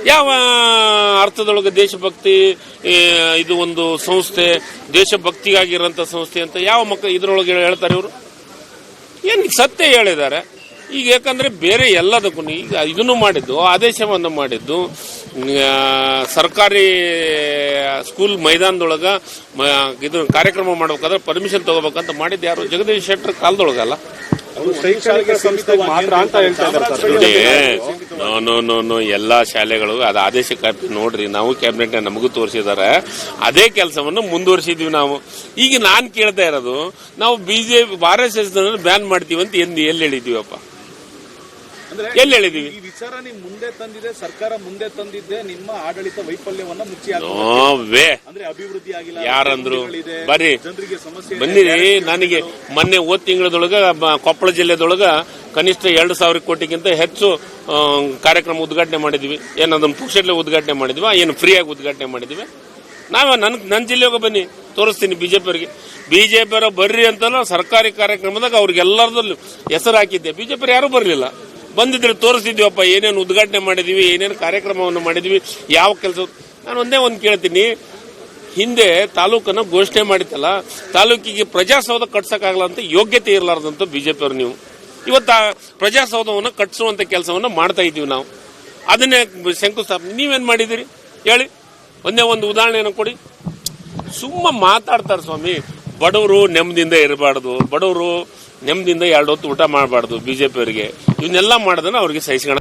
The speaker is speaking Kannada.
ಯಾವ ಅರ್ಥದೊಳಗೆ ದೇಶಭಕ್ತಿ ಇದು ಒಂದು ಸಂಸ್ಥೆ, ದೇಶಭಕ್ತಿಗಾಗಿರೋಂಥ ಸಂಸ್ಥೆ ಅಂತ ಯಾವ ಮಕ್ಕಳು ಇದರೊಳಗೆ ಹೇಳ್ತಾರೆ ಇವರು? ಏನು ಸತ್ಯ ಹೇಳಿದ್ದಾರೆ. ಈಗ ಯಾಕಂದ್ರೆ ಬೇರೆ ಎಲ್ಲದಕ್ಕೂ ಈಗ ಇದನ್ನು ಮಾಡಿದ್ದು, ಆದೇಶವನ್ನು ಮಾಡಿದ್ದು ಸರ್ಕಾರಿ ಸ್ಕೂಲ್ ಮೈದಾನದೊಳಗ ಇದು ಕಾರ್ಯಕ್ರಮ ಮಾಡ್ಬೇಕಾದ್ರೆ ಪರ್ಮಿಷನ್ ತಗೋಬೇಕಂತ ಮಾಡಿದ್ದು ಯಾರು? ಜಗದೀಶ್ ಶೆಟ್ಟರ್ ಕಾಲದೊಳಗಲ್ಲ. ನೋ ಎಲ್ಲಾ ಶಾಲೆಗಳು ಅದು ಆದೇಶ ಕಾಪಿ ನೋಡ್ರಿ, ನಾವು ಕ್ಯಾಬಿನೆಟ್ ನಮಗೂ ತೋರಿಸಿದಾರೆ. ಅದೇ ಕೆಲಸವನ್ನು ಮುಂದುವರಿಸಿದ್ವಿ ನಾವು. ಈಗ ನಾನ್ ಕೇಳ್ತಾ ಇರೋದು, ನಾವು ಬಿಜೆಪಿ RSS ಬ್ಯಾನ್ ಮಾಡ್ತೀವಿ ಅಂತ ಎಲ್ಲಿ ಹೇಳಿದೀವಪ್ಪ? ಎಲ್ಲಿ ಹೇಳಿದೀವಿ? ಈ ವಿಚಾರ ನೀವು ಮುಂದೆ ತಂದಿದೆ, ಸರ್ಕಾರ ಮುಂದೆ ತಂದಿದ್ದೆ, ನಿಮ್ಮ ಆಡಳಿತ ವೈಫಲ್ಯವನ್ನ ಮುಚ್ಚಿ ಅಂದ್ರೆ ಅಭಿವೃದ್ಧಿ ಆಗಿಲ್ಲ ಯಾರಂದ್ರು? ಬರ್ರಿ ಜನರಿಗೆ ಸಮಸ್ಯೆ ಬನ್ನಿರಿ. ನನಗೆ ಮೊನ್ನೆ ಹೋದ ತಿಂಗಳದೊಳಗ ಕೊಪ್ಪಳ ಜಿಲ್ಲೆದೊಳಗ ಕನಿಷ್ಠ 2,000 ಕೋಟಿಗಿಂತ ಹೆಚ್ಚು ಕಾರ್ಯಕ್ರಮ ಉದ್ಘಾಟನೆ ಮಾಡಿದ್ವಿ. ಏನು ಅದನ್ನು ಪುಕ್ಷಟ್ಲೆ ಉದ್ಘಾಟನೆ ಮಾಡಿದ್ವಿ, ಏನು ಫ್ರೀಯಾಗಿ ಉದ್ಘಾಟನೆ ಮಾಡಿದ್ವಿ. ನಾವೇ ನನ್ನ ಜಿಲ್ಲೆಗೆ ಬನ್ನಿ, ತೋರಿಸ್ತೀನಿ ಬಿಜೆಪಿಯವರಿಗೆ. ಬಿಜೆಪಿಯವರು ಬರ್ರಿ ಅಂತಲ್ಲ ಸರ್ಕಾರಿ ಕಾರ್ಯಕ್ರಮದಾಗ ಅವ್ರಿಗೆಲ್ಲರದಲ್ಲೂ ಹೆಸರು ಹಾಕಿದ್ದೆ. ಬಿಜೆಪಿ ಯಾರು ಬರಲಿಲ್ಲ. ಬಂದಿದ್ರೆ ತೋರಿಸ್ತಿದ್ವಪ್ಪ, ಏನೇನು ಉದ್ಘಾಟನೆ ಮಾಡಿದ್ವಿ, ಏನೇನು ಕಾರ್ಯಕ್ರಮವನ್ನು ಮಾಡಿದ್ವಿ, ಯಾವ ಕೆಲಸ. ನಾನು ಒಂದೇ ಒಂದು ಕೇಳ್ತೀನಿ, ಹಿಂದೆ ತಾಲೂಕನ್ನು ಘೋಷಣೆ ಮಾಡಿತ್ತಲ್ಲ, ತಾಲೂಕಿಗೆ ಪ್ರಜಾಸೌಧ ಕಟ್ಸಕ್ಕಾಗಲ್ಲ ಅಂತ ಯೋಗ್ಯತೆ ಇರಲಾರ್ದಂತ ಬಿಜೆಪಿಯವರು ನೀವು ಇವತ್ತು ಪ್ರಜಾಸೌಧವನ್ನು ಕಟ್ಟಿಸುವಂತ ಕೆಲಸವನ್ನು ಮಾಡ್ತಾ ಇದ್ದೀವಿ ನಾವು. ಅದನ್ನೇ ಶಂಕುಸ್ಥಾಪನೆ ನೀವೇನ್ ಮಾಡಿದಿರಿ ಹೇಳಿ? ಒಂದೇ ಒಂದು ಉದಾಹರಣೆಯನ್ನು ಕೊಡಿ. ಸುಮ್ಮ ಮಾತಾಡ್ತಾರೆ ಸ್ವಾಮಿ. ಬಡವರು ನೆಮ್ಮದಿಯಿಂದ ಇರಬಾರ್ದು, ಬಡವರು ನೆಮ್ಮದಿಯಿಂದ 2 ಹೊತ್ತು ಊಟ ಮಾಡಬಾರ್ದು ಬಿಜೆಪಿಯವರಿಗೆ. ಇವನ್ನೆಲ್ಲ ಮಾಡಿದ್ರೆ ಅವ್ರಿಗೆ ಸಹಿಸ್ಕೊಳ್ಳ